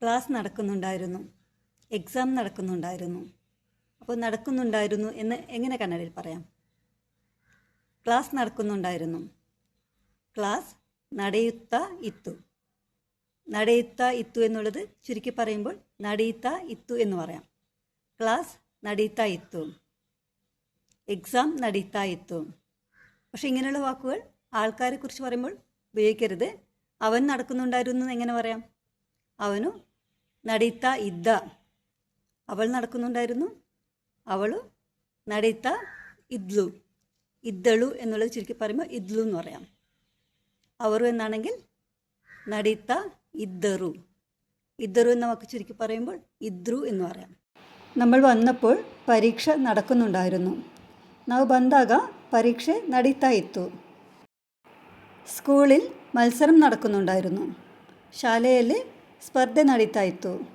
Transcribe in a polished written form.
Class നടക്കുന്നുണ്ടായിരുന്നു. Exam നടക്കുന്നുണ്ടായിരുന്നു. അപ്പോൾ നടക്കുന്നുണ്ടായിരുന്നു എന്ന് എങ്ങനെ കന്നഡയിൽ പറയാം? ക്ലാസ് നടക്കുന്നുണ്ടായിരുന്നു. ക്ലാസ് ನಡೆಯುತ್ತಾ ಇತ್ತು. ನಡೆಯುತ್ತಾ ಇತ್ತು എന്നുള്ളത് ചുരുക്കി പറയുമ്പോൾ ನಡೆಯುತ್ತಾ ಇತ್ತು എന്ന് പറയാം. ക്ലാസ് ನಡೆಯುತ್ತಾ ಇತ್ತು. എക്സാം ನಡೆಯುತ್ತಾ ಇತ್ತು. പക്ഷേ ഇങ്ങനെയുള്ള വാക്കുകൾ ആൾക്കാരെ കുറിച്ച് പറയുമ്പോൾ ഉപയോഗിക്കരുത്. അവൻ നടക്കുന്നുണ്ടായിരുന്നു എന്ന് എങ്ങനെ പറയാം? അവനു ನಡೆಯುತ್ತಾ ಇದ್ದ. അവൾ നടക്കുന്നുണ്ടായിരുന്നു. അവളു ನಡೆಯುತ್ತಾ ಇದ್ಲು. ഇದ್ದളു എന്നുള്ളത് ചുരുക്കി പറയുമ്പോൾ ഇദ്ലു എന്ന് പറയാം. ಅವರು എന്നാണെങ്കിൽ ನಡೆಯುತ್ತಾ ಇದ್ದರು. ഇദ്ದರು എന്ന വാക്ക് ചുരുക്കി പറയുമ്പോൾ ഇദ്രു എന്ന് പറയാം. നമ്മൾ വന്നപ്പോൾ പരീക്ഷ നടക്കുന്നുണ്ടായിരുന്നു. ನಾವು ಬಂದಾಗ ಪರೀಕ್ಷೆ ನಡೀತಾ ಇತ್ತು. സ്കൂളിൽ മത്സരം നടക്കുന്നുണ്ടായിരുന്നു. ಶಾಲೆಯಲ್ಲಿ ಸ್ಪರ್ಧೆ ನಡೀತಾ ಇತ್ತು.